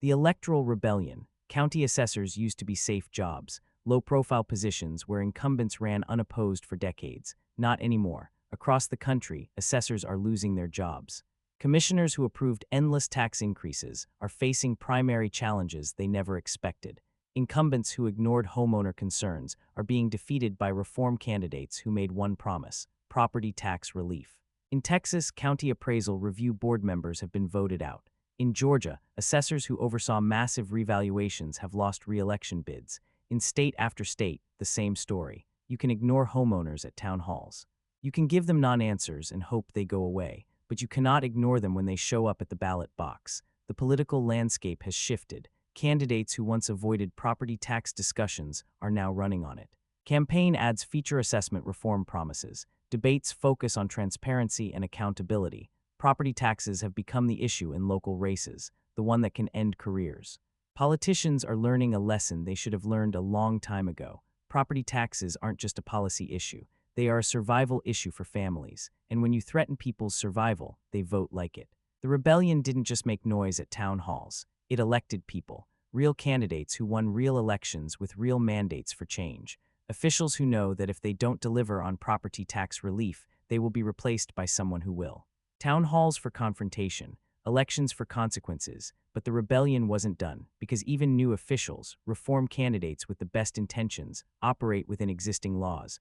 The Electoral Rebellion. County assessors used to be safe jobs, low-profile positions where incumbents ran unopposed for decades. Not anymore. Across the country, assessors are losing their jobs. Commissioners who approved endless tax increases are facing primary challenges they never expected. Incumbents who ignored homeowner concerns are being defeated by reform candidates who made one promise: property tax relief. In Texas, county appraisal review board members have been voted out. In Georgia, assessors who oversaw massive revaluations have lost re-election bids. In state after state, the same story. You can ignore homeowners at town halls. You can give them non-answers and hope they go away, but you cannot ignore them when they show up at the ballot box. The political landscape has shifted. Candidates who once avoided property tax discussions are now running on it. Campaign ads feature assessment reform promises. Debates focus on transparency and accountability. Property taxes have become the issue in local races, the one that can end careers. Politicians are learning a lesson they should have learned a long time ago. Property taxes aren't just a policy issue. They are a survival issue for families, and when you threaten people's survival, they vote like it. The rebellion didn't just make noise at town halls. It elected people, real candidates who won real elections with real mandates for change. Officials who know that if they don't deliver on property tax relief, they will be replaced by someone who will. Town halls for confrontation, elections for consequences, but the rebellion wasn't done because even new officials, reform candidates with the best intentions, operate within existing laws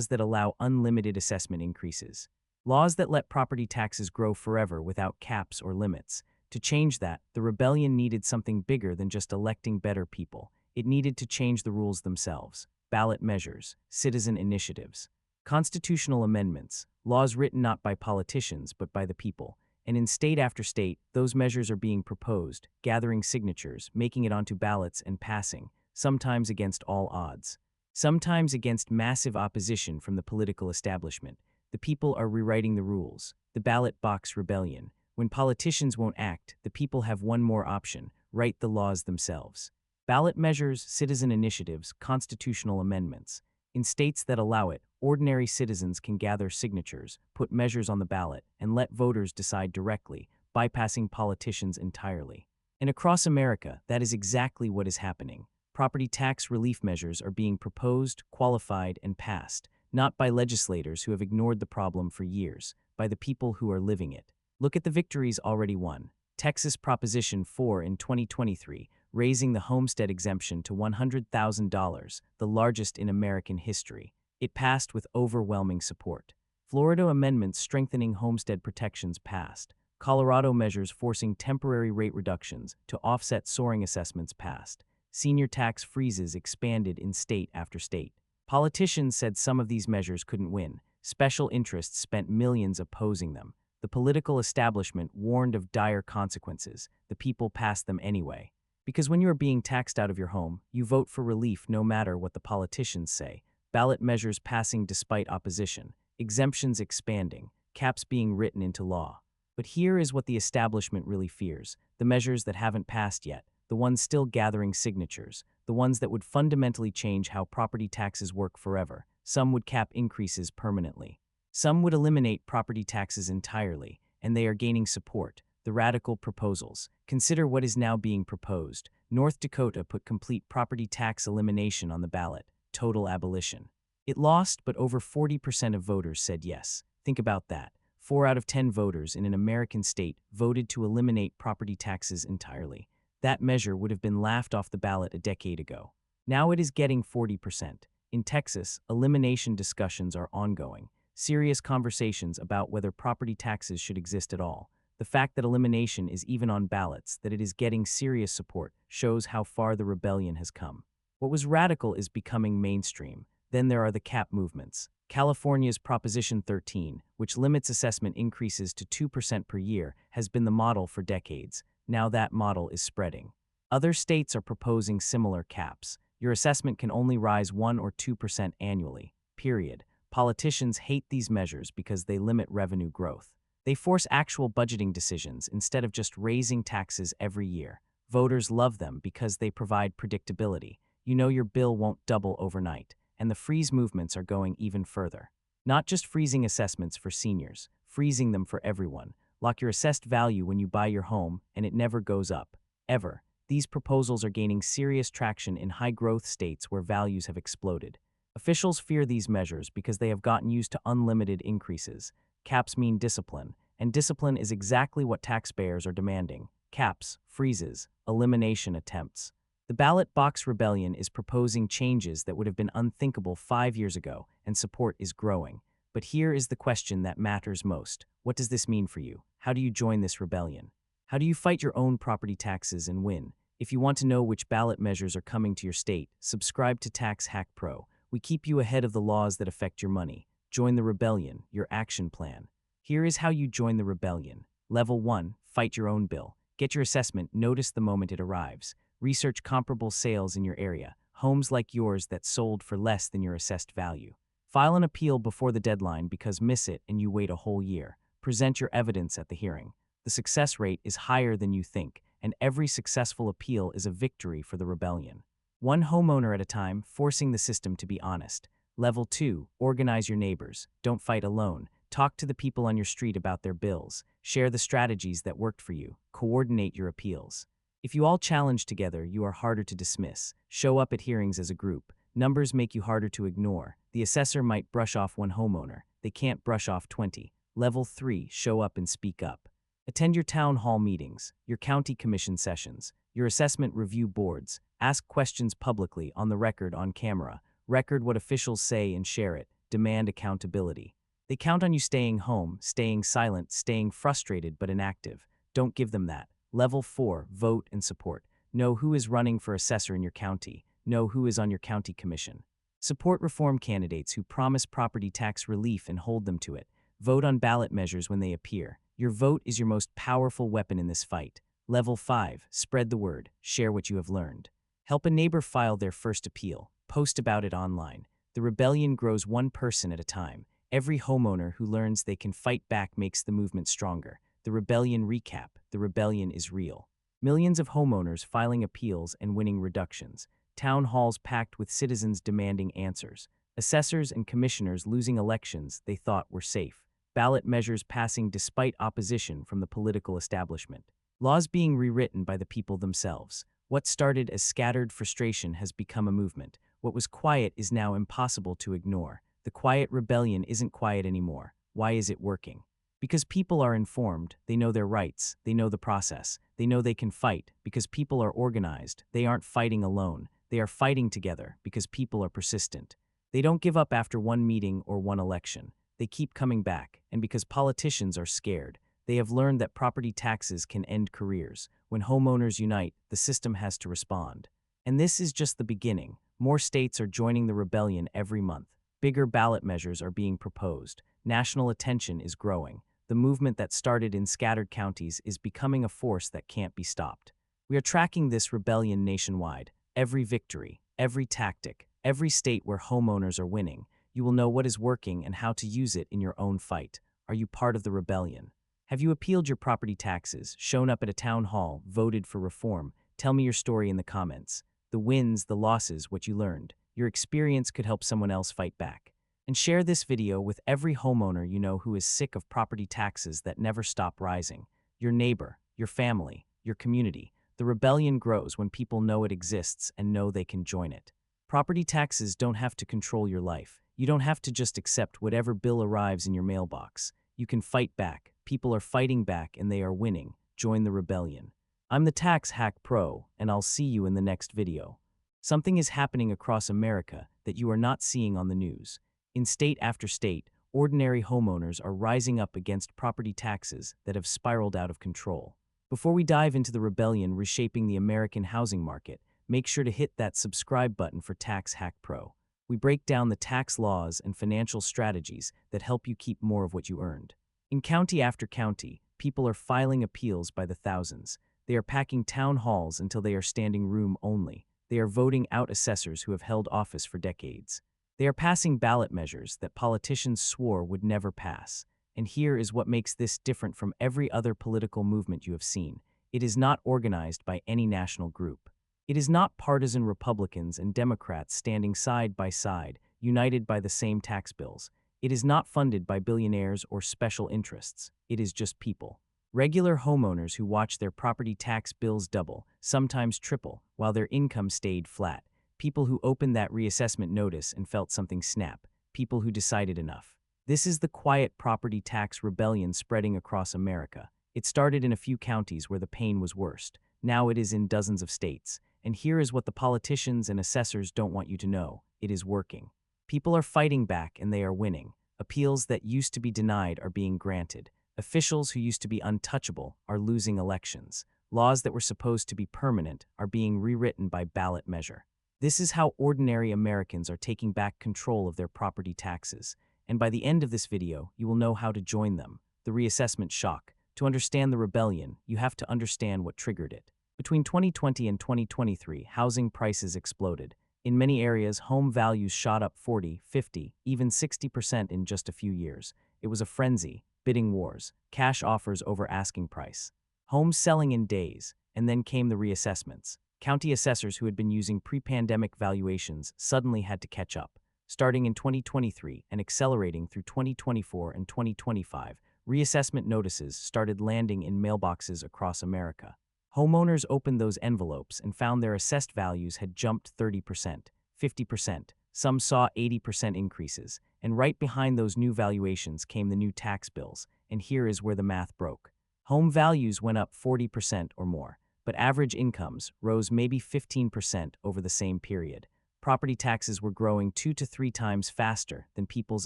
that allow unlimited assessment increases, laws that let property taxes grow forever without caps or limits. To change that, the rebellion needed something bigger than just electing better people. It needed to change the rules themselves. Ballot measures, citizen initiatives, constitutional amendments, laws written not by politicians but by the people. And in state after state, those measures are being proposed, gathering signatures, making it onto ballots and passing, sometimes against all odds, sometimes against massive opposition from the political establishment. The people are rewriting the rules. The ballot box rebellion. When politicians won't act, the people have one more option: write the laws themselves. Ballot measures, citizen initiatives, constitutional amendments. In states that allow it, ordinary citizens can gather signatures, put measures on the ballot, and let voters decide directly, bypassing politicians entirely. And across America, that is exactly what is happening. Property tax relief measures are being proposed, qualified, and passed, not by legislators who have ignored the problem for years, by the people who are living it. Look at the victories already won. Texas Proposition 4 in 2023, raising the homestead exemption to $100,000, the largest in American history. It passed with overwhelming support. Florida amendments strengthening homestead protections passed. Colorado measures forcing temporary rate reductions to offset soaring assessments passed. Senior tax freezes expanded in state after state. Politicians said some of these measures couldn't win. Special interests spent millions opposing them. The political establishment warned of dire consequences. The people passed them anyway. Because when you are being taxed out of your home, you vote for relief no matter what the politicians say. Ballot measures passing despite opposition, exemptions expanding, caps being written into law. But here is what the establishment really fears: the measures that haven't passed yet, the ones still gathering signatures, the ones that would fundamentally change how property taxes work forever. Some would cap increases permanently. Some would eliminate property taxes entirely, and they are gaining support. The radical proposals. Consider what is now being proposed. North Dakota put complete property tax elimination on the ballot, total abolition. It lost, but over 40% of voters said yes. Think about that. 4 out of 10 voters in an American state voted to eliminate property taxes entirely. That measure would have been laughed off the ballot a decade ago. Now it is getting 40%. In Texas, elimination discussions are ongoing. Serious conversations about whether property taxes should exist at all. The fact that elimination is even on ballots, that it is getting serious support, shows how far the rebellion has come. What was radical is becoming mainstream. Then there are the cap movements. California's Proposition 13, which limits assessment increases to 2% per year, has been the model for decades. Now that model is spreading. Other states are proposing similar caps. Your assessment can only rise 1 or 2% annually, period. Politicians hate these measures because they limit revenue growth. They force actual budgeting decisions instead of just raising taxes every year. Voters love them because they provide predictability. You know your bill won't double overnight. And the freeze movements are going even further. Not just freezing assessments for seniors, freezing them for everyone. Lock your assessed value when you buy your home, and it never goes up. Ever. These proposals are gaining serious traction in high-growth states where values have exploded. Officials fear these measures because they have gotten used to unlimited increases. Caps mean discipline, and discipline is exactly what taxpayers are demanding. Caps, freezes, elimination attempts. The ballot box rebellion is proposing changes that would have been unthinkable 5 years ago, and support is growing. But here is the question that matters most. What does this mean for you? How do you join this rebellion? How do you fight your own property taxes and win? If you want to know which ballot measures are coming to your state, subscribe to Tax Hack Pro. We keep you ahead of the laws that affect your money. Join the rebellion, your action plan. Here is how you join the rebellion. Level 1, fight your own bill. Get your assessment notice the moment it arrives. Research comparable sales in your area, homes like yours that sold for less than your assessed value. File an appeal before the deadline because miss it and you wait a whole year. Present your evidence at the hearing. The success rate is higher than you think, and every successful appeal is a victory for the rebellion. One homeowner at a time, forcing the system to be honest. Level 2, organize your neighbors. Don't fight alone. Talk to the people on your street about their bills. Share the strategies that worked for you. Coordinate your appeals. If you all challenge together, you are harder to dismiss. Show up at hearings as a group. Numbers make you harder to ignore. The assessor might brush off one homeowner. They can't brush off 20. Level 3, show up and speak up. Attend your town hall meetings, your county commission sessions, your assessment review boards. Ask questions publicly, on the record, on camera. Record what officials say and share it. Demand accountability. They count on you staying home, staying silent, staying frustrated but inactive. Don't give them that. Level 4, vote and support. Know who is running for assessor in your county. Know who is on your county commission. Support reform candidates who promise property tax relief and hold them to it. Vote on ballot measures when they appear. Your vote is your most powerful weapon in this fight. Level 5, spread the word. Share what you have learned. Help a neighbor file their first appeal. Post about it online. The rebellion grows one person at a time. Every homeowner who learns they can fight back makes the movement stronger. The rebellion recap. The rebellion is real. Millions of homeowners filing appeals and winning reductions. Town halls packed with citizens demanding answers. Assessors and commissioners losing elections they thought were safe. Ballot measures passing despite opposition from the political establishment. Laws being rewritten by the people themselves. What started as scattered frustration has become a movement. What was quiet is now impossible to ignore. The quiet rebellion isn't quiet anymore. Why is it working? Because people are informed, they know their rights, they know the process, they know they can fight. Because people are organized, they aren't fighting alone, they are fighting together because people are persistent. They don't give up after one meeting or one election. They keep coming back, and because politicians are scared, they have learned that property taxes can end careers. When homeowners unite, the system has to respond. And this is just the beginning. More states are joining the rebellion every month. Bigger ballot measures are being proposed. National attention is growing. The movement that started in scattered counties is becoming a force that can't be stopped. We are tracking this rebellion nationwide. Every victory, every tactic, every state where homeowners are winning. You will know what is working and how to use it in your own fight. Are you part of the rebellion? Have you appealed your property taxes, shown up at a town hall, voted for reform? Tell me your story in the comments. The wins, the losses, what you learned. Your experience could help someone else fight back. And share this video with every homeowner you know who is sick of property taxes that never stop rising. Your neighbor, your family, your community. The rebellion grows when people know it exists and know they can join it. Property taxes don't have to control your life. You don't have to just accept whatever bill arrives in your mailbox. You can fight back. People are fighting back and they are winning. Join the rebellion. I'm the Tax Hack Pro, and I'll see you in the next video. Something is happening across America that you are not seeing on the news. In state after state, ordinary homeowners are rising up against property taxes that have spiraled out of control. Before we dive into the rebellion reshaping the American housing market, make sure to hit that subscribe button for Tax Hack Pro. We break down the tax laws and financial strategies that help you keep more of what you earned. In county after county, people are filing appeals by the thousands. They are packing town halls until they are standing room only. They are voting out assessors who have held office for decades. They are passing ballot measures that politicians swore would never pass. And here is what makes this different from every other political movement you have seen. It is not organized by any national group. It is not partisan Republicans and Democrats standing side by side, united by the same tax bills. It is not funded by billionaires or special interests. It is just people. Regular homeowners who watched their property tax bills double, sometimes triple, while their income stayed flat. People who opened that reassessment notice and felt something snap. People who decided enough. This is the quiet property tax rebellion spreading across America. It started in a few counties where the pain was worst. Now it is in dozens of states. And here is what the politicians and assessors don't want you to know. It is working. People are fighting back and they are winning. Appeals that used to be denied are being granted. Officials who used to be untouchable are losing elections. Laws that were supposed to be permanent are being rewritten by ballot measure. This is how ordinary Americans are taking back control of their property taxes. And by the end of this video, you will know how to join them. The reassessment shock. To understand the rebellion, you have to understand what triggered it. Between 2020 and 2023, housing prices exploded. In many areas, home values shot up 40, 50, even 60% in just a few years. It was a frenzy, bidding wars, cash offers over asking price, homes selling in days, and then came the reassessments. County assessors who had been using pre-pandemic valuations suddenly had to catch up. Starting in 2023 and accelerating through 2024 and 2025, reassessment notices started landing in mailboxes across America. Homeowners opened those envelopes and found their assessed values had jumped 30%, 50%, some saw 80% increases, and right behind those new valuations came the new tax bills, and here is where the math broke. Home values went up 40% or more, but average incomes rose maybe 15% over the same period. Property taxes were growing 2 to 3 times faster than people's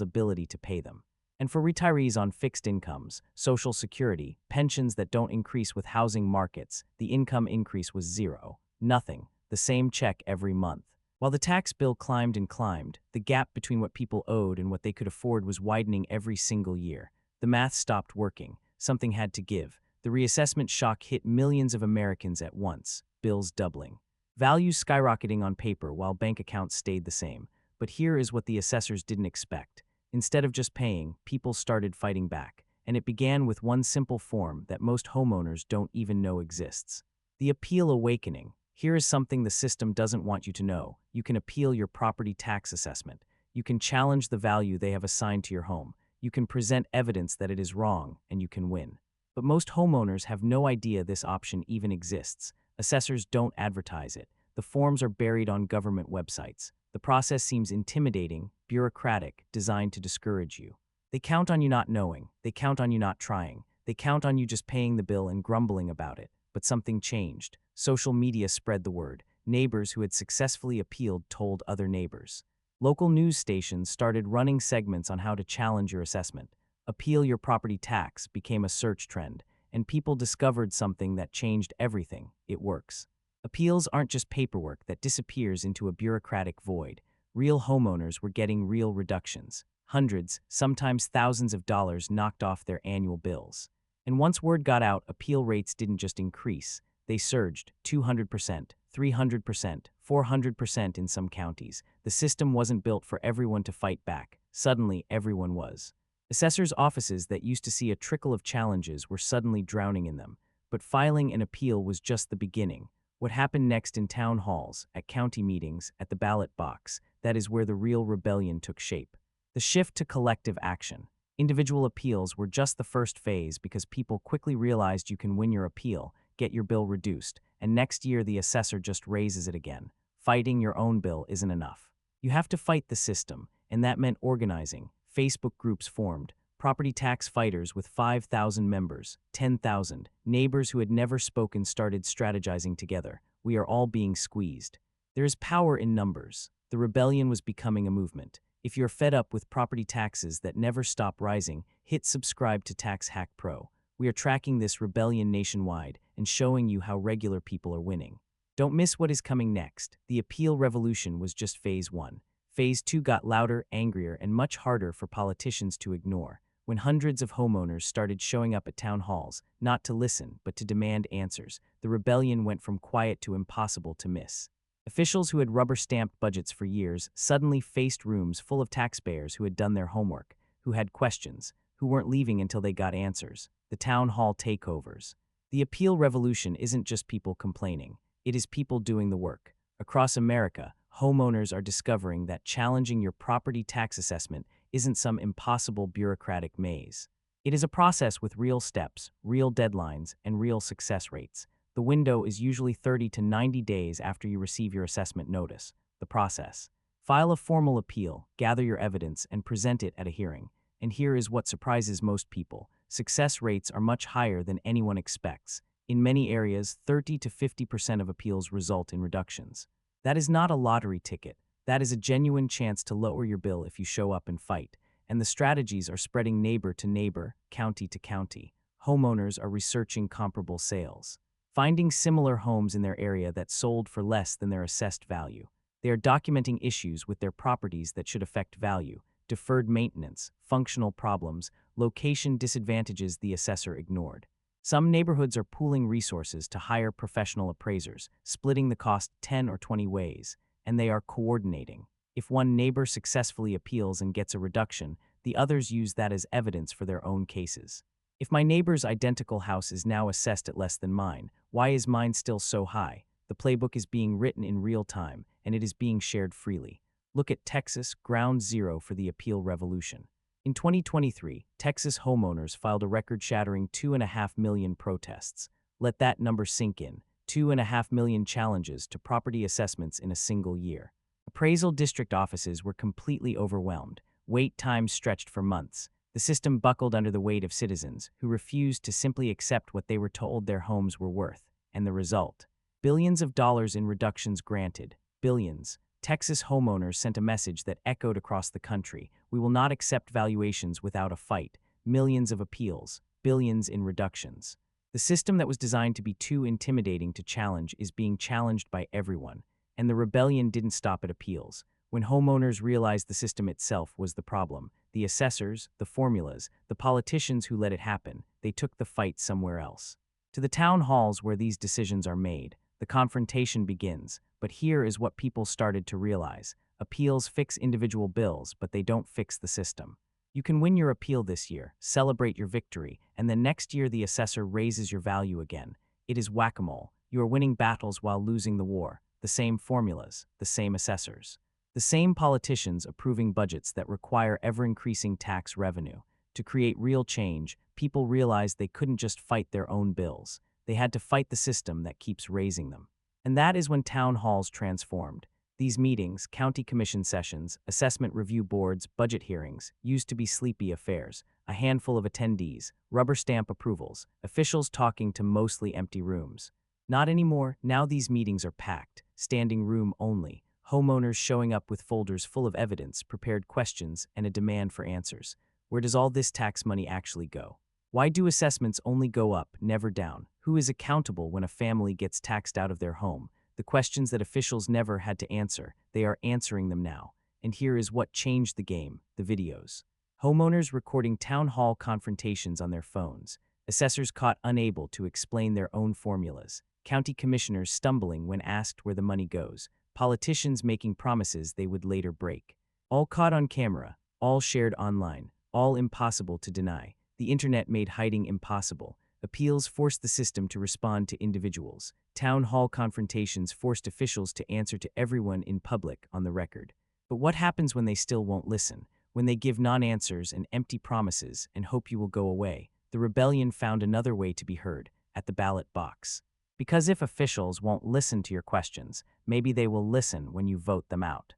ability to pay them. And for retirees on fixed incomes, Social Security, pensions that don't increase with housing markets, the income increase was zero, nothing, the same check every month. While the tax bill climbed and climbed, the gap between what people owed and what they could afford was widening every single year. The math stopped working. Something had to give. The reassessment shock hit millions of Americans at once, bills doubling. Values skyrocketing on paper while bank accounts stayed the same. But here is what the assessors didn't expect. Instead of just paying, people started fighting back, and it began with one simple form that most homeowners don't even know exists. The appeal awakening. Here is something the system doesn't want you to know. You can appeal your property tax assessment. You can challenge the value they have assigned to your home. You can present evidence that it is wrong, and you can win. But most homeowners have no idea this option even exists. Assessors don't advertise it. The forms are buried on government websites. The process seems intimidating, bureaucratic, designed to discourage you. They count on you not knowing. They count on you not trying. They count on you just paying the bill and grumbling about it. But something changed. Social media spread the word. Neighbors who had successfully appealed told other neighbors. Local news stations started running segments on how to challenge your assessment. Appeal your property tax became a search trend, and people discovered something that changed everything. It works. Appeals aren't just paperwork that disappears into a bureaucratic void. Real homeowners were getting real reductions. Hundreds, sometimes thousands of dollars knocked off their annual bills. And once word got out, appeal rates didn't just increase. They surged 200%, 300%, 400% in some counties. The system wasn't built for everyone to fight back. Suddenly, everyone was. Assessors' offices that used to see a trickle of challenges were suddenly drowning in them. But filing an appeal was just the beginning. What happened next in town halls, at county meetings, at the ballot box, that is where the real rebellion took shape. The shift to collective action. Individual appeals were just the first phase because people quickly realized you can win your appeal, get your bill reduced, and next year the assessor just raises it again. Fighting your own bill isn't enough. You have to fight the system, and that meant organizing. Facebook groups formed. Property tax fighters with 5,000 members, 10,000. Neighbors who had never spoken started strategizing together. We are all being squeezed. There is power in numbers. The rebellion was becoming a movement. If you're fed up with property taxes that never stop rising, hit subscribe to Tax Hack Pro. We are tracking this rebellion nationwide and showing you how regular people are winning. Don't miss what is coming next. The appeal revolution was just phase 1. Phase 2 got louder, angrier, and much harder for politicians to ignore. When hundreds of homeowners started showing up at town halls, not to listen, but to demand answers, the rebellion went from quiet to impossible to miss. Officials who had rubber-stamped budgets for years suddenly faced rooms full of taxpayers who had done their homework, who had questions, who weren't leaving until they got answers. The town hall takeovers. The appeal revolution isn't just people complaining. It is people doing the work. Across America, homeowners are discovering that challenging your property tax assessment isn't some impossible bureaucratic maze. It is a process with real steps, real deadlines, and real success rates. The window is usually 30 to 90 days after you receive your assessment notice. The process: file a formal appeal, gather your evidence, and present it at a hearing. And here is what surprises most people: success rates are much higher than anyone expects. In many areas, 30 to 50% of appeals result in reductions. That is not a lottery ticket. That is a genuine chance to lower your bill if you show up and fight. And the strategies are spreading neighbor to neighbor, county to county. Homeowners are researching comparable sales, finding similar homes in their area that sold for less than their assessed value. They are documenting issues with their properties that should affect value: deferred maintenance, functional problems, location disadvantages the assessor ignored. Some neighborhoods are pooling resources to hire professional appraisers, splitting the cost 10 or 20 ways, and they are coordinating. If one neighbor successfully appeals and gets a reduction, the others use that as evidence for their own cases. If my neighbor's identical house is now assessed at less than mine, why is mine still so high? The playbook is being written in real time, and it is being shared freely. Look at Texas, ground zero for the appeal revolution. In 2023, Texas homeowners filed a record-shattering 2.5 million protests. Let that number sink in: 2.5 million challenges to property assessments in a single year. Appraisal district offices were completely overwhelmed. Wait times stretched for months. The system buckled under the weight of citizens who refused to simply accept what they were told their homes were worth. And the result: billions of dollars in reductions granted. Billions. Texas homeowners sent a message that echoed across the country: we will not accept valuations without a fight. Millions of appeals, billions in reductions. The system that was designed to be too intimidating to challenge is being challenged by everyone. And the rebellion didn't stop at appeals. When homeowners realized the system itself was the problem, the assessors, the formulas, the politicians who let it happen, they took the fight somewhere else. To the town halls where these decisions are made, the confrontation begins. But here is what people started to realize: appeals fix individual bills, but they don't fix the system. You can win your appeal this year, celebrate your victory, and then next year the assessor raises your value again. It is whack-a-mole. You are winning battles while losing the war. The same formulas, the same assessors, the same politicians approving budgets that require ever-increasing tax revenue. To create real change, people realized they couldn't just fight their own bills. They had to fight the system that keeps raising them. And that is when town halls transformed. These meetings, county commission sessions, assessment review boards, budget hearings, used to be sleepy affairs. A handful of attendees, rubber stamp approvals, officials talking to mostly empty rooms. Not anymore. Now these meetings are packed, standing room only. Homeowners showing up with folders full of evidence, prepared questions, and a demand for answers. Where does all this tax money actually go? Why do assessments only go up, never down? Who is accountable when a family gets taxed out of their home? The questions that officials never had to answer, they are answering them now. And here is what changed the game: the videos. Homeowners recording town hall confrontations on their phones. Assessors caught unable to explain their own formulas. County commissioners stumbling when asked where the money goes. Politicians making promises they would later break. All caught on camera, all shared online, all impossible to deny. The internet made hiding impossible. Appeals forced the system to respond to individuals. Town hall confrontations forced officials to answer to everyone in public, on the record. But what happens when they still won't listen? When they give non-answers and empty promises and hope you will go away? The rebellion found another way to be heard: at the ballot box. Because if officials won't listen to your questions, maybe they will listen when you vote them out.